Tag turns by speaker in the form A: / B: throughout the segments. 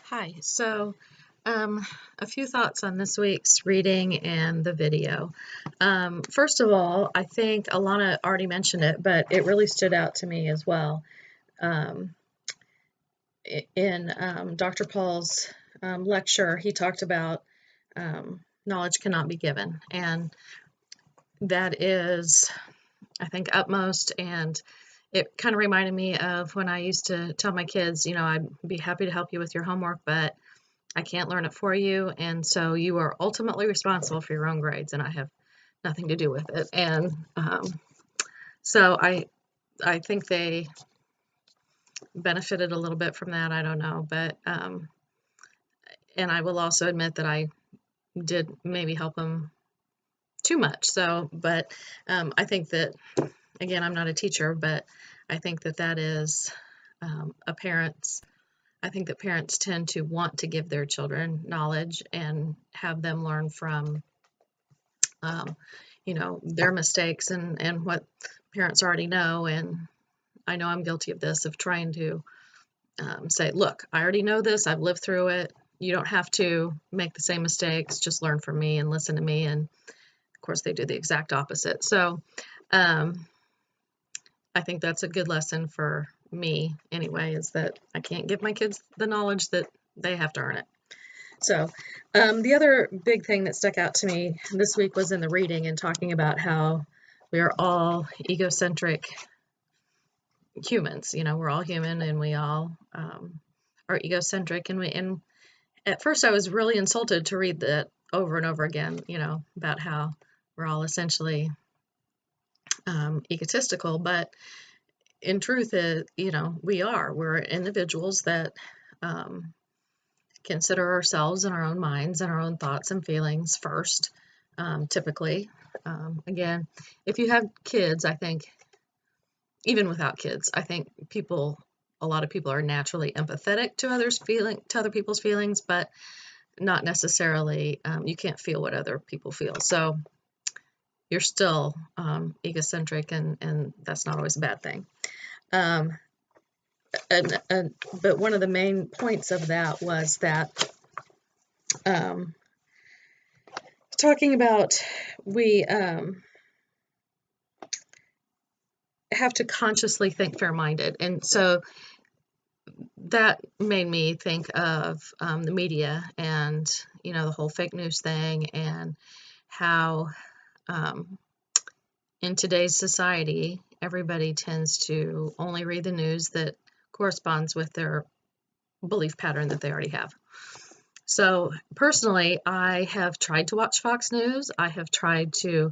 A: Hi. Um, a few thoughts on this week's reading and the video. First of all, I think Alana already mentioned it, but it really stood out to me as well. Um, in Dr. Paul's lecture, he talked about knowledge cannot be given, and that is, I think, utmost. And it kind of reminded me of when I used to tell my kids, I'd be happy to help you with your homework, but I can't learn it for you, and so you are ultimately responsible for your own grades, and I have nothing to do with it. And so I think they benefited a little bit from that. I don't know, but and I will also admit that I did maybe help them too much. So, but I think that, again, I'm not a teacher, but I think that that is a parent's. I think that parents tend to want to give their children knowledge and have them learn from their mistakes and what parents already know. And I know I'm guilty of this, of trying to say, look, I already know this, I've lived through it, you don't have to make the same mistakes, just learn from me and listen to me. And of course they do the exact opposite. So I think that's a good lesson for me anyway, is that I can't give my kids the knowledge, that they have to earn it. So the other big thing that stuck out to me this week was in the reading and talking about how we are all egocentric humans. We're all human, and we all are egocentric. And at first I was really insulted to read that over and over again, about how we're all essentially egotistical. But in truth, we're individuals that consider ourselves and our own minds and our own thoughts and feelings first, typically. Again, if you have kids, I think, even without kids, I think a lot of people are naturally empathetic to other people's feelings, but not necessarily, you can't feel what other people feel. So you're still egocentric, and that's not always a bad thing. But one of the main points of that was that talking about we have to consciously think fair-minded. And so that made me think of the media and, the whole fake news thing, and how in today's society, everybody tends to only read the news that corresponds with their belief pattern that they already have. So personally, I have tried to watch Fox News. I have tried to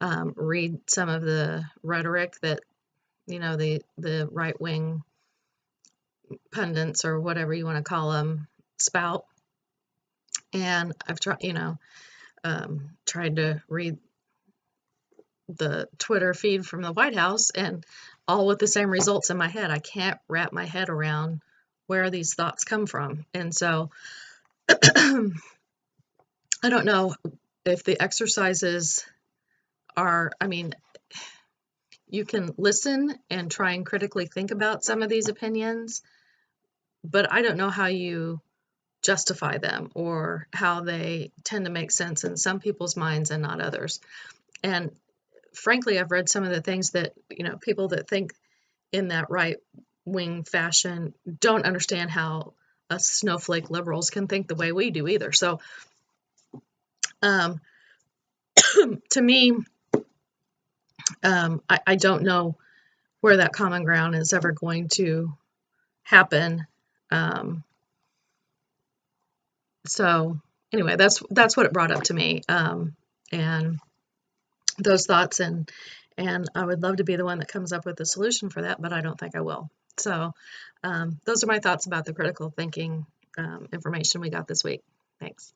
A: read some of the rhetoric that, the right-wing pundits, or whatever you want to call them, spout. And I've tried to read the Twitter feed from the White House, and all with the same results in my head. I can't wrap my head around where these thoughts come from. And so I don't know if the exercises are, you can listen and try and critically think about some of these opinions, but I don't know how you justify them, or how they tend to make sense in some people's minds and not others. And frankly, I've read some of the things that, people that think in that right-wing fashion don't understand how us snowflake liberals can think the way we do either. So to me, I don't know where that common ground is ever going to happen. So anyway, that's what it brought up to me, and those thoughts, and I would love to be the one that comes up with a solution for that, but I don't think I will. So those are my thoughts about the critical thinking information we got this week. Thanks.